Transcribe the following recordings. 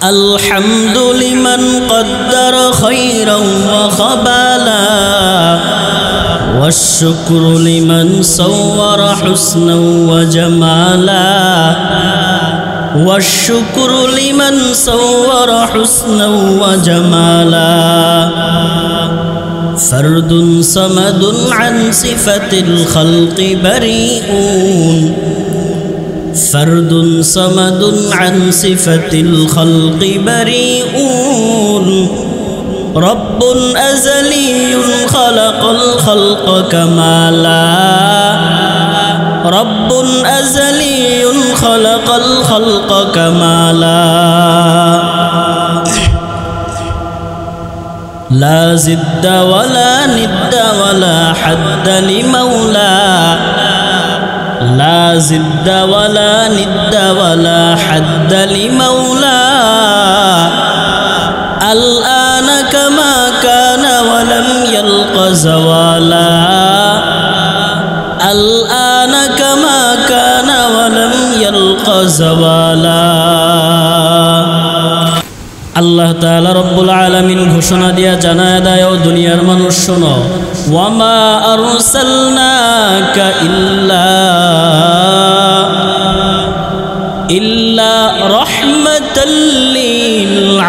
الحمد لمن قدر خيرا وخبالا والشكر لمن صور حسنا وجمالا والشكر لمن صور حسنا وجمالا فرد صمد عن صفة الخلق بريئون فرد صمد عن صفة الخلق بريئون رب أزلي خلق الخلق كمالا رب أزلي خلق الخلق كمالا لا زد ولا ند ولا حد لمولى لا زد ولا ند ولا حد لمولى الآن كما كان ولم يلق زوالا الآن كما كان ولم يلق زوالا আল্লাহ তাআলা রব্বুল আলামিন ঘোষণা দিয়া জানায় দেয় ও দুনিয়ার মানুষ শোনো ওয়ামা আরসালনাকা ইল্লা রাহমাতাল লিল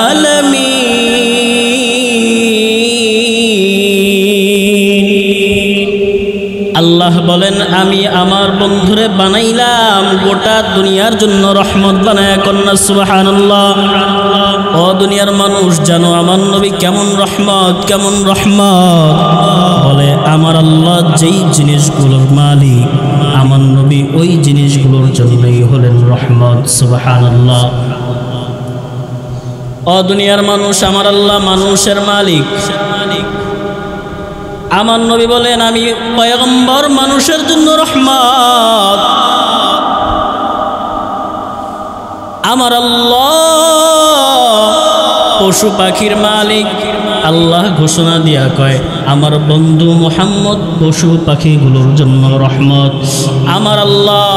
আলামিন আল্লাহ বলেন আমি আমার বন্ধুরে বানাইলাম গোটা দুনিয়ার জন্য রহমত বানায়া কন্যা সুবহানাল্লাহ ও দুনিয়ার মানুষ জানো আমার নবী কেমন রহমত বলে আমার আল্লাহ যেই জিনিসগুলোর মালিক আমার নবী ওই জিনিসগুলোর জন্যই হলেন রহমত সুবহানাল্লাহ ও দুনিয়ার মানুষ আমার আল্লাহ মানুষের মালিক আমার নবী বলেন আমি পয়গম্বর মানুষের জন্য রহমত আমার আল্লাহ পশু পাখির মালিক আল্লাহ ঘোষণা দিয়া কয় আমার বন্ধু মুহাম্মদ পশু পাখিগুলোর জন্য রহমত আমার আল্লাহ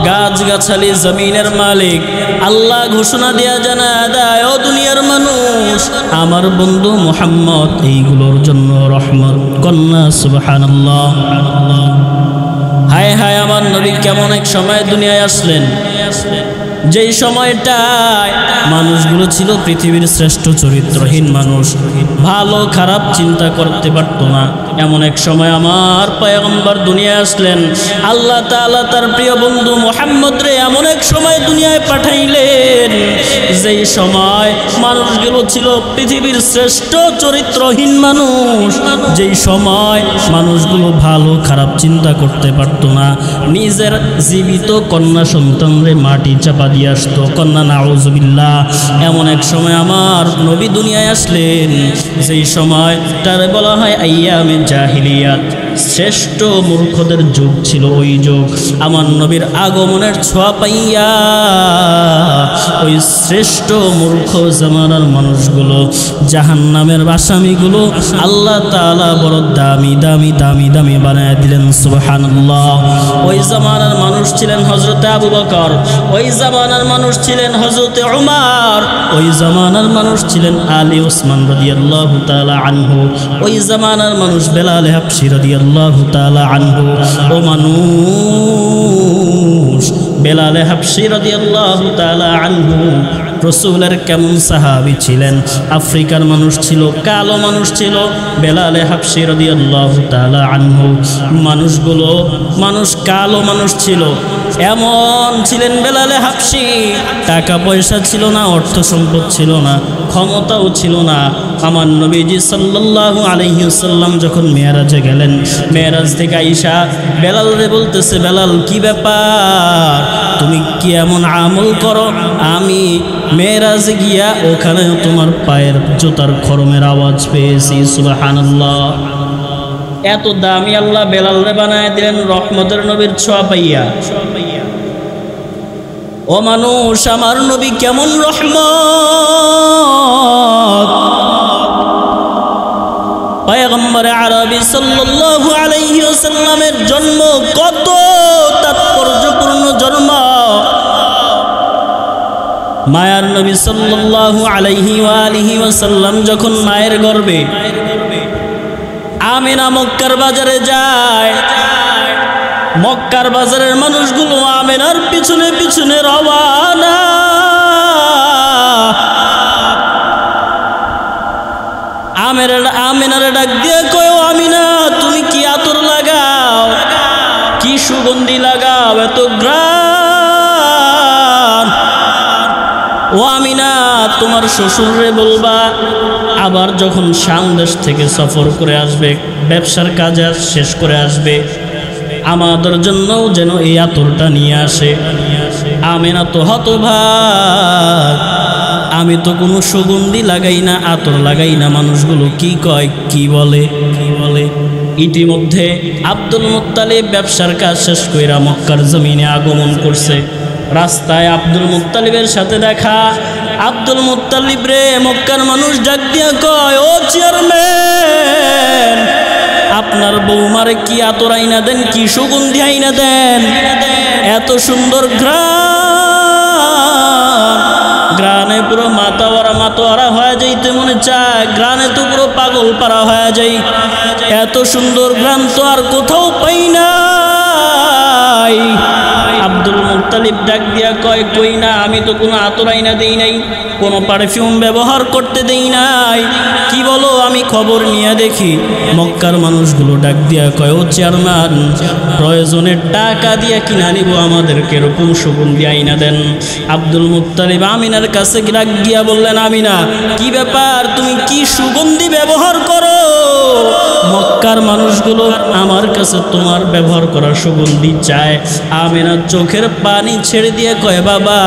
গাছগাছালি জমিনের মালিক আল্লাহ ঘোষণা দিয়া জানায় দেয় ও দুনিয়ার মানুষ আমার বন্ধু মুহাম্মদ এইগুলোর জন্য রহমত কন্যা সুবহানাল্লাহ হায় হায় আমার নবী কেমন এক সময় দুনিয়ায় আসলেন যেই সময়টায় মানুষগুলো ছিল পৃথিবীর শ্রেষ্ঠ চরিত্রহীন মানুষ ভালো খারাপ চিন্তা করতে পারত না এমন এক সময় আমার পয়গম্বর দুনিয়ায় আসলেন আল্লাহ তাআলা তার প্রিয় বন্ধু মুহাম্মদ রে এমন এক সময় দুনিয়ায় পাঠাইলেন যেই সময় মানুষগুলো ছিল পৃথিবীর শ্রেষ্ঠ চরিত্রহীন মানুষ যেই সময় মানুষগুলো ভালো খারাপ চিন্তা করতে পারত না নিজের জীবিত কন্যা সন্তানরে মাটি চাপা দিয়ে আসতো কন্যা নাউজুবিল্লাহ এমন এক সময় আমার নবী দুনিয়ায় আসলেন যেই সময় তার বলা হয় আইয়ামে জাহিলিয়াত শ্রেষ্ঠ মূর্খদের যুগ ছিল ওই যুগ আমার নবীর আগমনের ছোঁয়া পাইয়া ওই শ্রেষ্ঠ মূর্খ জামানার মানুষগুলো জাহান্নামের আসামিগুলো আল্লাহ তাআলা বড় দামি দামি দামি দামি বানায় দিলেন সুবহানাল্লাহ ওই জামানার মানুষ ছিলেন হযরত আবু বকর ওই জামানার মানুষ ছিলেন হযরত উমর ওই জামানার মানুষ ছিলেন আলী ওসমান রাদিয়াল্লাহু তাআলা আনহু ওই জামানার মানুষ বেলাল হাবশী রাদিয়াল্লাহু তাআলা আনহু ও মানুষ বেলাল হাবশী রাদিয়াল্লাহু তাআলা আনহু রাসূলের কেমন সাহাবী ছিলেন আফ্রিকার মানুষ ছিল কালো মানুষ ছিল বেলাল হাবশী রাদিয়াল্লাহু তাআলা আনহু মানুষ কালো মানুষ ছিল এমন ছিলেন বেলাল হাবশী টাকা পয়সা ছিল না অর্থ সম্পদ ছিল না ক্ষমতাও ছিল না আমার নবীজি সাল্লাল্লাহু আলাইহি ওয়াসাল্লাম যখন মেরাজে গেলেন মেরাজ থেকে আয়েশা বেলালরে বলতেছে বেলাল কি ব্যাপার তুমি কি এমন আমল করো আমি মেরাজে গিয়া ওখানে তোমার পায়ের জুতার খরমের আওয়াজ পেয়েছি সুবহানাল্লাহ এত দামি আল্লাহ বেলালরে বানায় দিলেন রহমতের নবীর ছোঁয়া পাইয়া ও মানুষ আমার নবী কেমন রহমত পয়গম্বর আরবি সাল্লাল্লাহু আলাইহি ওয়াসাল্লামের জন্ম কত তাৎপর্যপূর্ণ জন্ম মায়ার নবী সাল্লাল্লাহু আলাইহি ওয়া আলিহি ওয়াসাল্লাম যখন মায়ের গর্ভে আমিনা মক্কার বাজারে যায়, মক্কার বাজারের মানুষগুলো আমিনার পিছনে পিছনে রওয়ানা। আমিনারে ডাক দিয়ে কয়, আমিনা তুমি কি আতর লাগাও, কি সুগন্ধি লাগাও, এত গ্রান। ও আমিনা তোমার শ্বশুরে বলবা আবার যখন শাম দেশ থেকে সফর করে আসবে, ব্যবসার কাজ শেষ করে আসবে, আমাদের জন্যও যেন এই আতরটা নিয়ে আসে। আমিনা তো হতভাগ, আমি তো কোনো সুগন্ধি লাগাই না, আতর লাগাই না, মানুষগুলো কি কয় কি বলে। ইতিমধ্যে আব্দুল মুত্তালিব ব্যবসার কাজ শেষ কইরা মক্কার জমিনে আগমন করছে। রাস্তায় আব্দুল মুত্তালিবের সাথে দেখা। আব্দুল মুত্তালিব রে মক্কার মানুষ ডাক দিয়া কয়, ও চেয়ারম্যান, আপনার বৌমারে কি আতর আইনা দেন, কি সুগন্ধি আইনা দেন, এত সুন্দর গ্রানে পুরো মাতোয়ারা হয়ে যাইতে মনে চায়, গ্রানে তো পুরো পাগল পারা হয়ে যাই। এত সুন্দর গ্রান তো আর কোথাও পাই নাই। আব্দুল মুত্তালিব ডাক দিয়া কয়, কই না, আমি তো কোনো আতর আইনা দেই নাই, কোনো পারফিউম ব্যবহার করতে দেই নাই। কি বলো, আমি খবর নিয়ে দেখি। মক্কার মানুষগুলো ডাক দিয়া কয়, ও চেয়ারম্যান, প্রয়োজনে টাকা দিয়া কিনা নিব, আমাদেরকে এরকম সুগন্ধি আইনা দেন। আব্দুল মুত্তালিব আমিনার কাছে ডাক গিয়া বললেন, আমিনা কি ব্যাপার, তুমি কি সুগন্ধি ব্যবহার করো? মক্কার মানুষগুলো আমার কাছে তোমার ব্যবহার করা সুগন্ধি চায়। আমিনা চোখের পানি ছেড়ে দিয়ে কয়, বাবা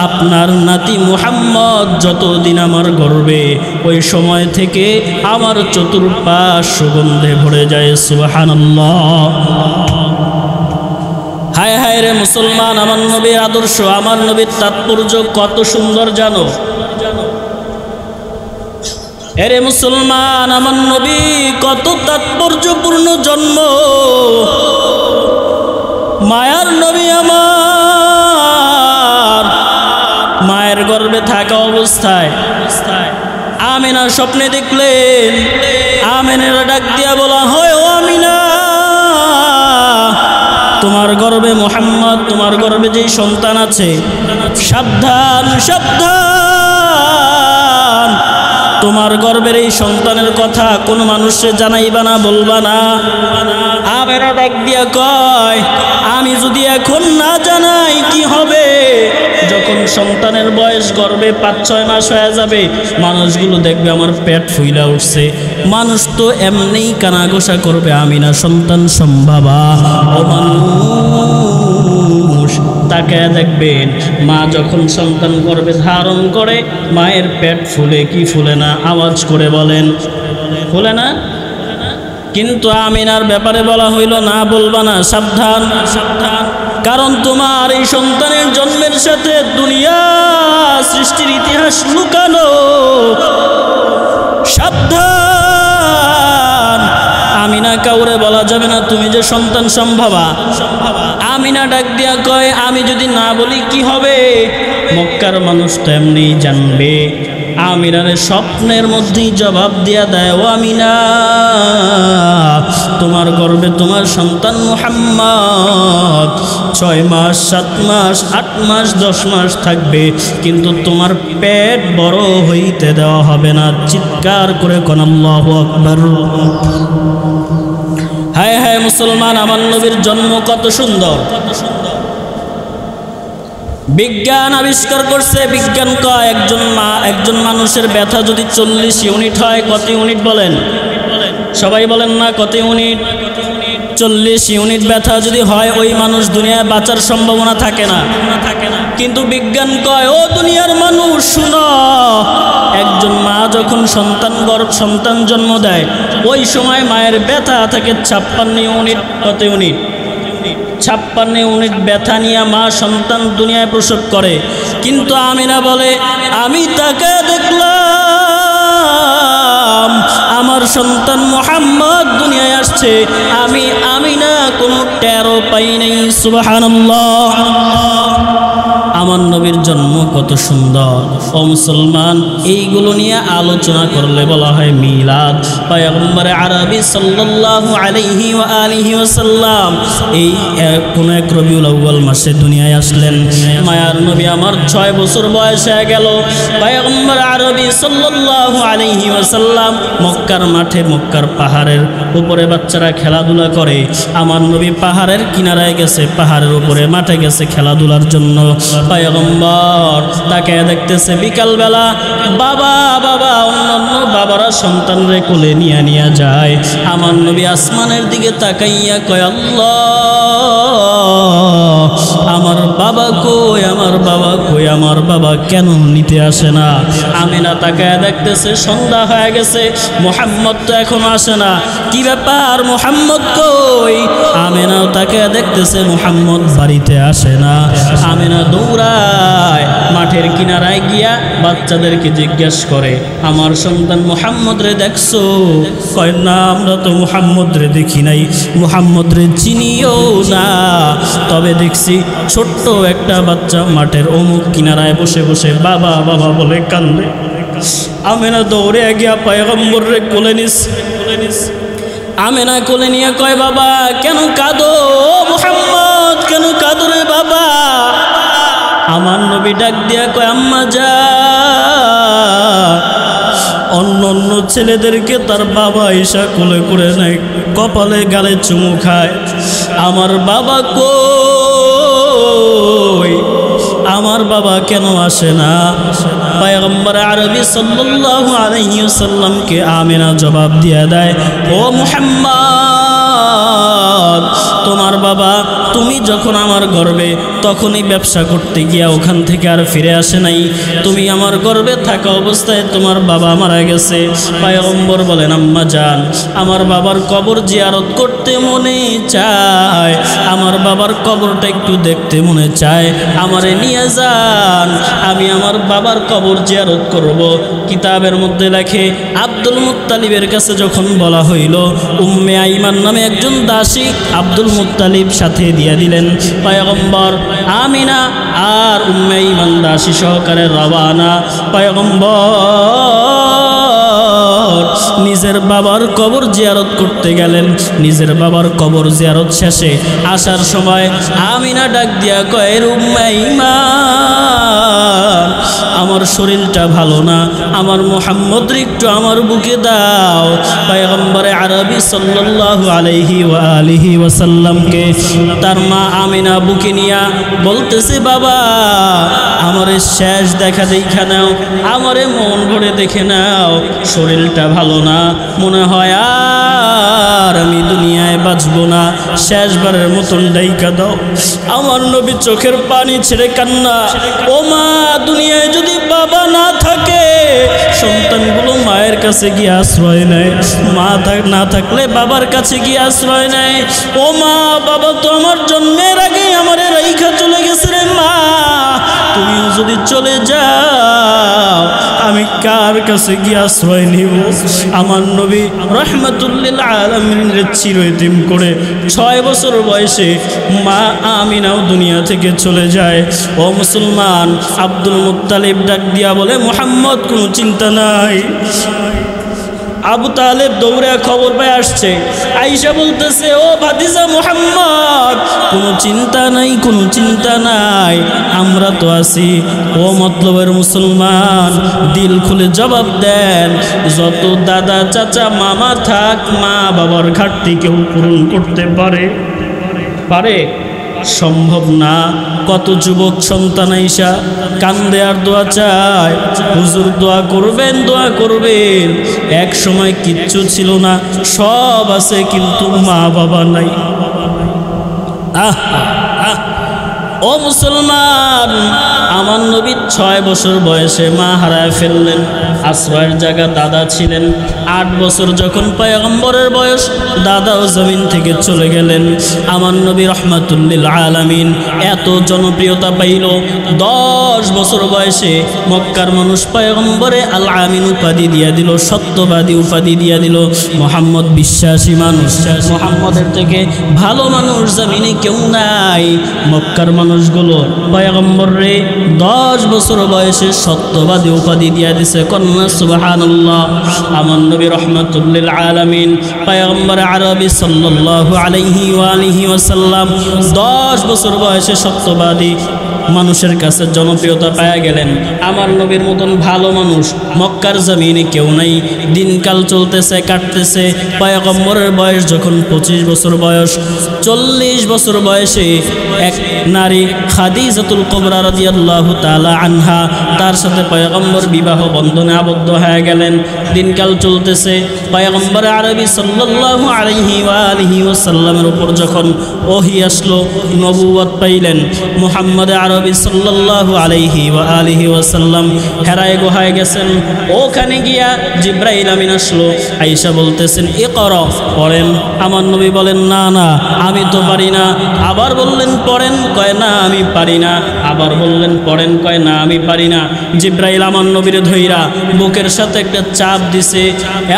আপনার নাতি মুহাম্মদ যতদিন আমার গর্বে, ওই সময় থেকে আমার চতুর্পাশ সুগন্ধে ভরে যায়। সুবহানাল্লাহ। হায় হায় রে মুসলমান, আমার নবীর আদর্শ, আমার নবীর তাৎপর্য কত সুন্দর জানো? এরে মুসলমান, আমার নবী কত তাৎপর্যপূর্ণ জন্ম। মায়ার নবী আমার মায়ের গর্ভে থাকা অবস্থায় আমিনা স্বপ্নে দেখলেন। আমিনার ডাক দিয়া বলা হয়, ও আমিনা, তোমার গর্ভে মুহাম্মদ, তোমার গর্ভে যেই সন্তান আছে, সাবধান সাবধান, তোমার গর্ভের এই সন্তানের কথা কোনো মানুষে জানাইবা না, বলবা না। আমিনা ডাক দিয়া কয়, আমি যদি এখন না জানাই কি হবে? যখন সন্তানের বয়স গর্ভে 5-6 মাস হয়ে যাবে, মানুষগুলো দেখবে আমার পেট ফুইলা উঠছে, মানুষ তো এমনিই কানাঘোষা করবে, আমিনা সন্তান সম্ভাবা। ও মানুষ, তাকে দেখবেন মা যখন সন্তান গর্ভে ধারণ করে, মায়ের পেট ফুলে কি ফুলে না? আওয়াজ করে বলেন, ফুলে না? কিন্তু আমিনার ব্যাপারে বলা হইল, না, বলবা না, সাবধান সাবধান, কারণ তোমার এই সন্তানের জন্মের সাথে দুনিয়া সৃষ্টির ইতিহাস লুকানো। সাবধান, আমিনা কাউরে বলা যাবে না তুমি যে সন্তান সম্ভাবা। আমিনা ডাক দিয়া কয়, আমি যদি না বলি কি হবে? মক্কার মানুষ তো এমনি জানবে। আমিনারে স্বপ্নের মধ্যেই জবাব দিয়া দেয়, ও আমিনা, তোমার গর্ভে তোমার সন্তান মুহাম্মদ 6 মাস 7 মাস 8 মাস 10 মাস থাকবে, কিন্তু তোমার পেট বড় হইতে দেওয়া হবে না। চিৎকার করে কোন আল্লাহু আকবার। হায় হায় মুসলমান, আমার নবীর জন্ম কত সুন্দর। বিজ্ঞান আবিষ্কার করছে, বিজ্ঞান কয় একজন মানুষের ব্যথা যদি 40 ইউনিট হয়, কত ইউনিট বলেন? সবাই বলেন না, কত ইউনিট? 40 ইউনিট ব্যথা যদি হয়, ওই মানুষ দুনিয়ায় বাঁচার সম্ভাবনা থাকে না। কিন্তু বিজ্ঞান কয়, ও দুনিয়ার মানুষ শুনো, একজন মা যখন সন্তান জন্ম দেয়, ওই সময় মায়ের ব্যথা থাকে 56 ইউনিট। কত ইউনিট? 56 ইউনিট ব্যথা নিয়ে মা সন্তান দুনিয়ায় প্রসব করে। কিন্তু আমিনা বলে, আমি তাকে দেখলাম, আমার সন্তান মুহাম্মদ দুনিয়ায় আসছে, আমি আমিনা কোনো টেরও পাই নাই। সুবহানাল্লাহ। আমার নবীর জন্ম কত সুন্দর। ও মুসলমান, এইগুলো নিয়ে আলোচনা করলে বলা হয় মিলাদ। পয়গম্বর আরবি সাল্লাল্লাহু আলাইহি ওয়া আলিহি ওয়াসাল্লাম এই কোন এক রবিউল আউয়াল মাসে দুনিয়ায় আসলেন। মায়ার নবী আমার 6 বছর বয়স হয়ে গেল। পয়গম্বর আরবি সাল্লাল্লাহু আলাইহি ওয়াসাল্লাম মক্কার মাঠে, মক্কার পাহাড়ের উপরে বাচ্চারা খেলাধুলা করে। আমার নবী পাহাড়ের কিনারায় গেছে, পাহাড়ের উপরে মাঠে গেছে খেলাধুলার জন্য। পয়গম্বর তাকে দেখতেছে বিকালবেলা, বাবা বাবা অন্যান্য বাবারা সন্তানরে কোলে নিয়ে যায়। আমার নবী আসমানের দিকে তাকাইয়া কয়, আল্লাহ আমার বাবা কই, আমার বাবা কই, আমার বাবা কেন নিতে আসে না? আমিনা তাকায় দেখতেছে সন্ধ্যা হয়ে গেছে, মুহাম্মদ তো এখনো আসে না। কি ব্যাপার, মুহাম্মদ কই? আমিনাও তাকায় দেখতেছে মুহাম্মদ বাড়িতে আসে না। আমিনা দৌড়ায় মাঠের কিনারায় গিয়া বাচ্চাদেরকে জিজ্ঞেস করে, আমার সন্তান মুহাম্মদ রে দেখছো? কয় না, আমরা তো মুহাম্মদ রে দেখি নাই, মুহাম্মদ রে চিনিও না, তবে দেখছি ছোট্ট একটা বাচ্চা মাঠের অমুক কিনারায় বসে বসে বাবা বাবা বলে কান্দে। আমিনা দৌড়ে গিয়া পয়গম্বর রে কোলে নিস। আমিনা কোলে নিয়ে কয়, বাবা কেন কাঁদো? মুহাম্মদ কেন কাঁদো রে বাবা? আমার নবী ডাক দিয়া কয়, আম্মা যা, অন্য অন্য ছেলেদেরকে তার বাবা ঈশা কোলে করে নেয়, কপালে গালে চুমু খায়, আমার বাবা কই? আমার বাবা কেন আসে না? পয়গম্বর আরবি সাল্লাল্লাহু আলাইহি ওয়াসাল্লামকে আমিনা জবাব দিয়ে দেয়, ও মুহাম্মদ, তোমার বাবা তুমি যখন আমার গর্ভে তখনই ব্যবসা করতে গিয়া ওখান থেকে আর ফিরে আসে নাই। তুমি আমার গর্ভে থাকা অবস্থায় তোমার বাবা মারা গেছে। পয়গম্বর বলেন, আম্মা জান, আমার বাবার কবর জিয়ারত করতে মনে চায়, আমার বাবার কবরটা একটু দেখতে মনে চায়, আমারে নিয়ে যান, আমি আমার বাবার কবর জিয়ারত করব। কিতাবের মধ্যে লেখে, আব্দুল মুত্তালিবের কাছে যখন বলা হইল, উম্মে আইমান নামে একজন দাসী আব্দুল মুত্তালিব সাথে দিয়ে দিলেন। পয়গম্বর আমিনা আর উম্মে আইমান দাসী সহকারে রওয়ানা। পয়গম্বর নিজের বাবার কবর জিয়ারত করতে গেলেন। নিজের বাবার কবর জিয়ারত শেষে আসার সময় আমিনা ডাক দিয়া কয়, উম্মে আইমান, আমার শরীরটা ভালো না, আমার মুহাম্মদ একটু আমার বুকে দাও। পয়গম্বরে আরবি সাল্লাল্লাহু আলাইহি ওয়া আলিহি ওয়াসাল্লামকে তার মা আমিনা বুকে নিয়া বলতেছে, বাবা আমারে শেষ দেখা দেখা নাও, আমারে মন ভরে দেখে নাও, শরীরটা ভালো না, মনে হয় আর আমি দুনিয়ায় বাঁচবো না, শেষবারের মতন ডাইকা দাও। আমার নবী চোখের পানি ছেড়ে কান্না, ও মা, দুনিয়ায় যদি বাবা না থাকে সন্তানগুলো মায়ের কাছে গিয়ে আশ্রয় নেয়, মা না থাকলে বাবার কাছে গিয়ে আশ্রয় নেয়। ও মা, বাবা তো আমার জন্মের আগে আমার রাইখা চলে গেছে রে মা, তুমিও যদি চলে যাও আমি কার কাছে গিয়ে আশ্রয় নিব? আমার নবী রাহমাতুল্লিল আলামিনের চিরয়তীম করে 6 বছর বয়সে মা আমিনাও দুনিয়া থেকে চলে যায়। ও মুসলমান, আব্দুল মুত্তালিব ডাক দিয়া বলে, মুহাম্মদ কোনো চিন্তা নাই। আবু তালেব দৌড়ে খবর পেয়ে আসছে, আয়েশা বলতেছে, ও ভাতিজা মুহাম্মদ, কোনো চিন্তা নাই, কোনো চিন্তা নাই, আমরা তো আছি। ও মতলবের মুসলমান, দিল খুলে জবাব দেন, যত দাদা চাচা মামা থাক, মা বাবার ঘাটতি কেউ পূরণ করতে পারে? সম্ভব না। কত যুবক সন্তান আইসা কান্দে আর দোয়া চায়, হুজুর দোয়া করবেন, দোয়া করবেন, এক সময় কিচ্ছু ছিল না, সব আছে কিন্তু মা বাবা নাই। ও মুসলমান, আমার নবী 6 বছর বয়সে মা হারায় ফেললেন। আশ্রয়ের জায়গা দাদা ছিলেন। 8 বছর যখন পয়গম্বরের বয়স, দাদাও জমিন থেকে চলে গেলেন। আমার নবী রহমাতুল্লিল আলামিন এত জনপ্রিয়তা পাইল, 10 বছর বয়সে মক্কার মানুষ পয়গম্বরে আল আমিন উপাধি দিয়া দিল, সত্যবাদী উপাধি দিয়া দিল। মোহাম্মদ বিশ্বাসী মানুষ, মোহাম্মদের থেকে ভালো মানুষ জমিনে কেউ নাই। মক্কার মানুষগুলো পয়গম্বরে 10 বছর বয়সে সত্যবাদী উপাধি দিয়া দিছে। কন্যা সুবহানাল্লাহ। আমার নবী রহমাতুল্লিল আলামিন পয়গম্বর আরবি সাল্লাল্লাহু আলাইহি ওয়া আলিহি ওয়াসাল্লাম 10 বছর বয়সে সত্যবাদী মানুষের কাছে জনপ্রিয়তা পাওয়া গেলেন। আমার নবীর মতন ভালো মানুষ মক্কার জমিনে কেউ নাই। দিনকাল চলতেছে, কাটতেছে। পয়গম্বরের বয়স যখন 25 বছর বয়স, 40 বছর বয়সে এক নারী খাদিজাতুল কুবরা রাদিয়াল্লাহু তাআলা আনহা, তার সাথে পয়গম্বর বিবাহ বন্ধনে আবদ্ধ হয়ে গেলেন। দিনকাল চলতেছে। পয়গম্বর আরবি সাল্লাল্লাহু আলাইহি ওয়া আলিহি ওয়াসাল্লামের উপর যখন ওহী আসলো, নবুয়ত পাইলেন, মুহাম্মদ আরবি সাল্লাল্লাহু আলাইহি ওয়া আলিহি ওয়াসাল্লাম হেরায় গুহায় গেছেন। ওখানে গিয়া জিব্রাইল আমিন আসলো। আয়েশা বলতেছেন ইকরা, পড়েন। আমার নবী বলেন না না আমি তো পারি না। আবার বললেন পড়েন, কয় না আমি পারি না। আবার বললেন পড়েন, কয় না আমি পারি না। জিব্রাইল আমার নবীর ধইরা বুকের সাথে একটা চাপ দিছে,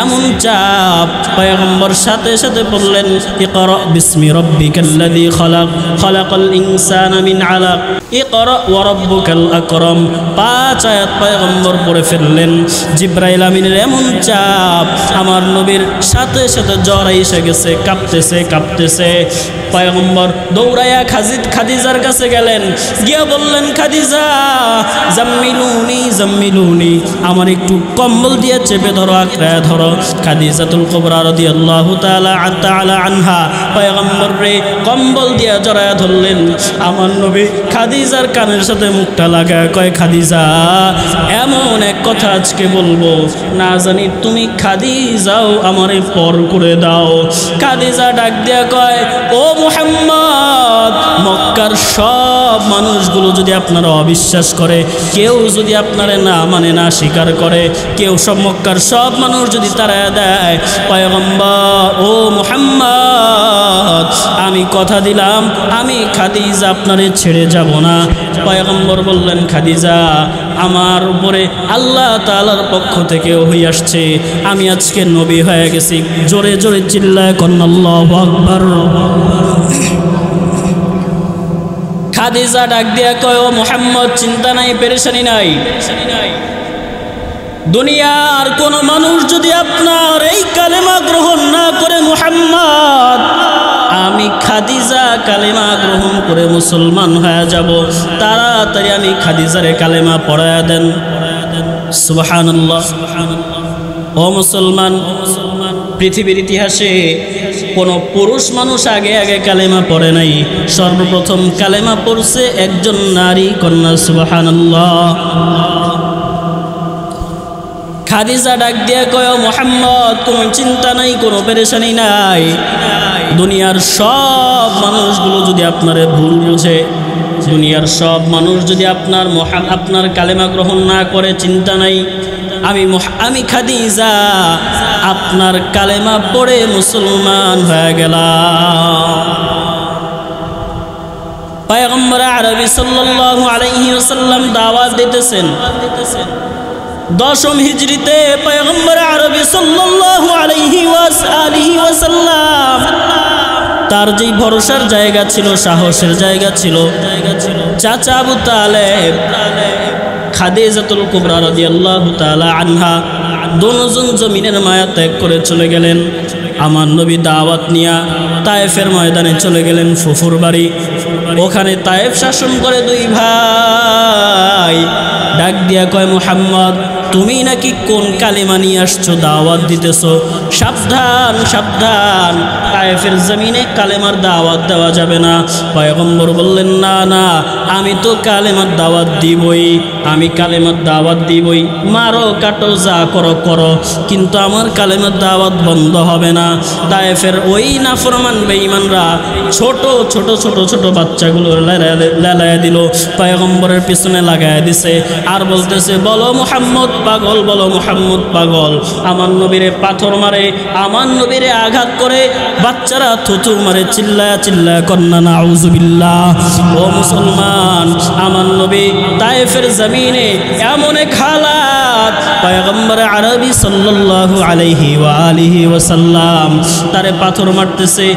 এমন চাপ পয়গম্বর সাথে সাথে বললেন ইকরা বিসমি রাব্বিকাল্লাযী খালাক, খালাকাল ইনসানা মিন আলাক, ইকরা ওয়া রাব্বুকাল আকরাম। 5 আয়াত পয়গম্বর পড়ে ফেললেন। জিব্রাইল আমিনের এমন চাপ, আমার নবীর সাথে সাথে জ্বর এসে গেছে, কাঁপতেছে কাঁপতেছে। পয়গম্বর দৌড়াইয়া খাদিজার কাছে গেলেন, গিয়া বললেন খাদিজা জাম্মিলুনি জাম্মিলুনি, আমার একটু কম্বল দিয়ে চেপে ধরো, আঁকড়ায় ধরো। খাদিজাতুল কুবরা রাদিয়াল্লাহু তাআলা আনহা পয়গম্বর রে কম্বল দিয়ে জড়ায়া ধরলেন। আমার নবী খাদিজার কানের সাথে মুখটা লাগায় কয় খাদিজা এমন এক কথা আজকে বলবো, না জানি তুমি খাদিজাও আমারে পর করে দাও। খাদিজা ডাক দিয়া কয় ও মুহাম্মদ, মক্কার সব মানুষগুলো যদি আপনারা অবিশ্বাস করে, কেউ যদি আপনারে না মানে না স্বীকার করে, কেউ সব মক্কার সব মানুষ যদি তাড়ায়া দেয়, পয়গম্বর ও মুহাম্মদ আমি কথা দিলাম আমি খাদিজা আপনারে ছেড়ে যাব না। পয়গম্বর বললেন খাদিজা আমার উপরে আল্লাহ তাআলার পক্ষ থেকে ওহী আসছে, আমি আজকে নবী হয়ে গেছি। জোরে জোরে চিল্লায় কোন আল্লাহু আকবার। খাদিজা ডাক দিয়া কয় ও মুহাম্মদ চিন্তা নাই, পেরেশানি নাই। দুনিয়ার কোন মানুষ যদি আপনার এই কালেমা গ্রহণ না করে মুহাম্মদ, আমি খাদিজা কালেমা গ্রহণ করে মুসলমান হয়ে যাব। তাড়াতাড়ি আমি খাদিজারে কালেমা পড়ায়া দেন। সুবহানাল্লাহ। ও মুসলমান, পৃথিবীর ইতিহাসে কোনো পুরুষ মানুষ আগে আগে কালেমা পড়ে নাই। সর্বপ্রথম কালেমা পড়ছে একজন নারী কন্যা। সুবহানাল্লাহ। খাদিজা ডাক দিয়া কয় মুহাম্মদ কোনো চিন্তা নাই, কোনো পেরেশানি নাই। দুনিয়ার সব মানুষগুলো যদি আপনারে ভুল বুঝে, দুনিয়ার সব মানুষ যদি আপনার কালেমা গ্রহণ না করে, চিন্তা নাই, আমি খাদিজা আপনার কালেমা পড়ে মুসলমান হয়ে গেলাম। পয়গম্বর আরবি সাল্লাল্লাহু আলাইহি ওয়াসাল্লাম দাওয়াত দিতেছেন। 10ম হিজরিতে পয়গম্বর আরবি সাল্লাল্লাহু আলাইহি ওয়াসাল্লাম তার যেই ভরসার জায়গা ছিল, সাহসের জায়গা ছিল, চাচা আবু তালেব খাদিজাতুল কুবরা রাদিয়াল্লাহু তাআলা আনহা দুজন জমিনের মায়া ত্যাগ করে চলে গেলেন। আমার নবী দাওয়াত নিয়া তায়েফের ময়দানে চলে গেলেন, ফুফুর বাড়ি। ওখানে তায়েফ শাসন করে 2 ভাই। ডাক দিয়া কয় মুহাম্মদ তুমি নাকি কোন কালেমা নিয়ে আসছো, দাওয়াত দিতেছো, সাবধান সাবধান, তায়েফের জমিনে কালেমার দাওয়াত দেওয়া যাবে না। পয়গম্বর বললেন না না আমি তো কালেমার দাওয়াত দিবই। আমি কালেমার দাওয়াত দিবই, মারো কাটো যা করো করো, কিন্তু আমার কালেমার দাওয়াত বন্ধ হবে না। তায়েফের ওই নাফরমান বেঈমানরা ছোট ছোট ছোট ছোট বাচ্চাগুলো লেলায় দিল, পয়গম্বরের পিছনে লাগায় দিছে, আর বলতেছে বলো মুহাম্মদ পাগল, বলো মুহাম্মদ পাগল। আমার নবীরে পাথর মারে, আমার নবীরে আঘাত করে, বাচ্চারা থুতু মারে, চিল্লায়া চিল্লায়া কন্না নাউযুবিল্লাহ। ও মুসলমান, আমার নবী তায়েফের জমিনে এমন এক হালাত, পয়গম্বর আরবি সাল্লাল্লাহু আলাইহি ওয়া আলিহি ওয়াসাল্লাম তারে পাথর মারতেছে,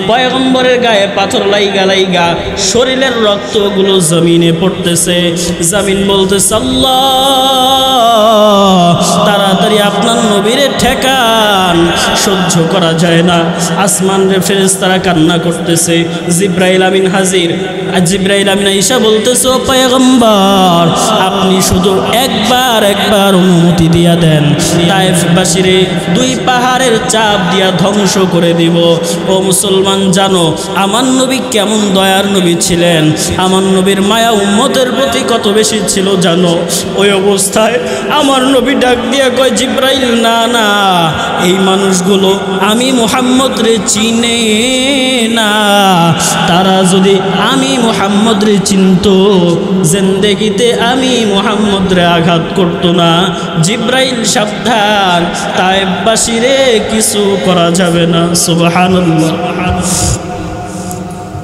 পয়গম্বরের গায়ে পাথর লাইগা লাইগা শরীরের রক্তগুলো জমিনে পড়তেছে। জমিন বলতেছে আল্লাহ তাড়াতাড়ি আপনার নবীরে ঠেকান, সহ্য করা যায় না। আসমানের ফেরেশতারা কান্না করতেছে, জিব্রাইল আমিন হাজির। আর জিব্রাইল আমিন আয়েশা বলতেছে ও পয়গম্বর আপনি শুধু একবার অনুমতি দিয়া দেন, তায়েফবাসীরে দুই পাহাড়ের চাপ দিয়া ধ্বংস করে দিব। ও মুসলমান, জানো আমার নবী কেমন দয়ার নবী ছিলেন, আমার নবীর মায়া উম্মতের প্রতি কত বেশি ছিল জানো। ওই অবস্থায় আমার নবী ডাক দিয়া কয় জিব্রাইল না না, এই মানুষগুলো আমি মুহাম্মদ রে চিনে না, তারা যদি আমি মুহাম্মদ রে চিনতো জিন্দেগিতে আমি মুহাম্মদ রে আঘাত করতো না। জিব্রাইল সাবধান, তায়েফবাসীরে কিছু করা যাবে না। সুবহানাল্লাহ।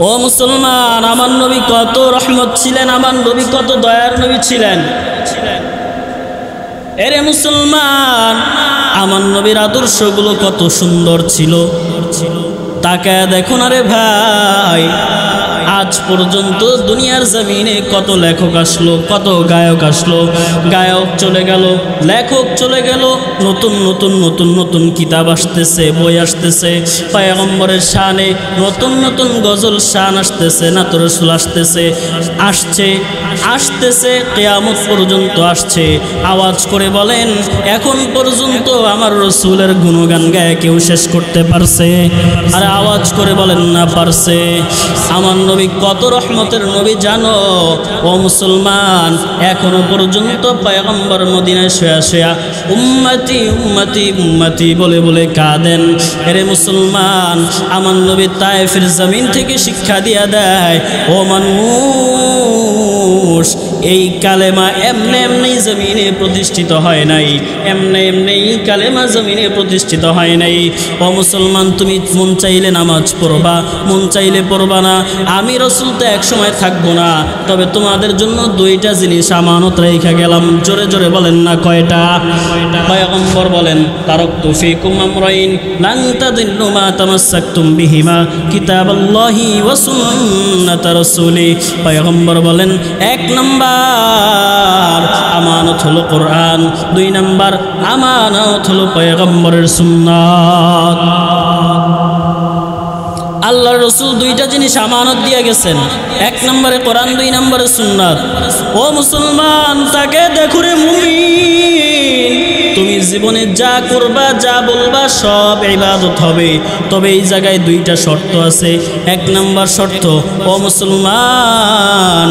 ও মুসলমান, আমার নবী কত রহমত ছিলেন, আমার নবী কত দয়ার নবী ছিলেন। এরে মুসলমান, আমার নবীর আদর্শগুলো কত সুন্দর ছিল, তাকায় দেখুন। আরে ভাই, আজ পর্যন্ত দুনিয়ার জমিনে কত লেখক আসলো, কত গায়ক আসলো, গায়ক চলে গেল, লেখক চলে গেল, নতুন নতুন নতুন নতুন কিতাব আসতেছে, বই আসতেছে, পয়গম্বরের শানে নতুন নতুন গজল শান আসতেছে, নাত রাসূল আসতেছে, আসতেছে কিয়ামত পর্যন্ত আসছে। আওয়াজ করে বলেন এখন পর্যন্ত আমার রাসূলের গুণগান গায়ে কেউ শেষ করতে পারছে? আর আওয়াজ করে বলেন না পারছে। আমার নবী কত রহমতের নবী জানো। ও মুসলমান, এখনো পর্যন্ত পয়গম্বর মদিনায় শুয়া শুয়া উম্মতি উম্মতি উম্মতি বলে বলে কাঁদেন। এরে মুসলমান, আমার নবী তায়েফের জমিন থেকে শিক্ষা দিয়া দেয়, ও মানুষ, এই কালেমা এমনি এমনি জমিনে প্রতিষ্ঠিত হয় নাই, এমনি এমনি কালেমা জমিনে প্রতিষ্ঠিত হয় নাই। ও মুসলমান, তুমি মন চাইলে নামাজ পড়বা, মন চাইলে পড়বা না। আমি রাসূল তো এক সময় থাকবো না, তবে তোমাদের জন্য দুইটা জিনিস আমানত রেখে গেলাম। জোরে জোরে বলেন না কয়টা? পয়গম্বর বলেন তারাকতু ফীকুম আমরাইন লান তাদিল্লু মা তামাসসাকতুম বিহিমা কিতাবাল্লাহি ওয়া সুন্নাত রাসূলি। পয়গম্বর বলেন এক নাম্বার আমানত হলো কোরআন, দুই নাম্বার আমানত হলো পয়গম্বরের সুন্নাত। আল্লাহর রাসূল দুইটা জিনিস আমানত দিয়ে গেছেন, এক নম্বরে কোরআন, দুই নম্বরে সুন্নাত। ও মুসলমান, তাকে দেখো রে মুমিন, তুমি জীবনে যা করবা যা বলবা সব ইবাদত হবে, তবে এই জায়গায় দুইটা শর্ত আছে। এক নম্বর শর্ত, ও মুসলমান,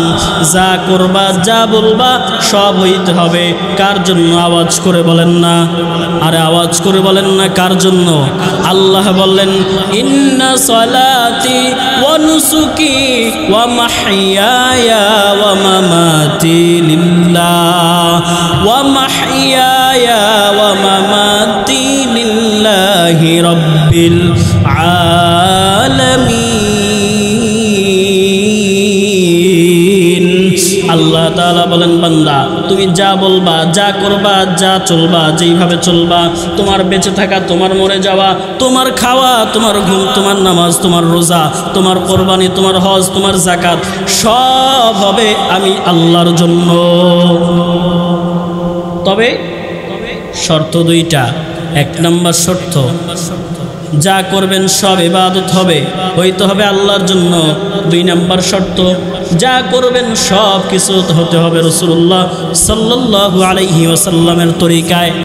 যা করবা যা বলবা সব হইতে হবে। কার জন্য? আওয়াজ করে বলেন না, আরে আওয়াজ করে বলেন না কার জন্য? আল্লাহ বললেন ইন্না সালাতি ওয়া নুসুকি ওয়া মাহইয়ায়া ওয়া মামাতি লিল্লাহ ওয়া মাহইয়ায়া ওয়া মামাতি লিল্লাহি রাব্বিল আলামিন। আল্লাহ তাআলা বলেন বান্দা, তুমি যা বলবা যা করবা যা চলবা, যেইভাবে চলবা, তোমার বেঁচে থাকা, তোমার মরে যাওয়া, তোমার খাওয়া, তোমার ঘুম, তোমার নামাজ, তোমার রোজা, তোমার কোরবানি, তোমার হজ, তোমার যাকাত, সব হবে আমি আল্লাহর জন্য। তবে শর্ত দুইটা। এক নম্বর শর্ত, যা করবেন সব ইবাদত হবে, হইতে হবে আল্লাহর জন্য। দুই নম্বর শর্ত, যা করবেন সব কিছু হতে হবে রাসূলুল্লাহ সাল্লাল্লাহু আলাইহি ওয়াসাল্লামের তরিকায়।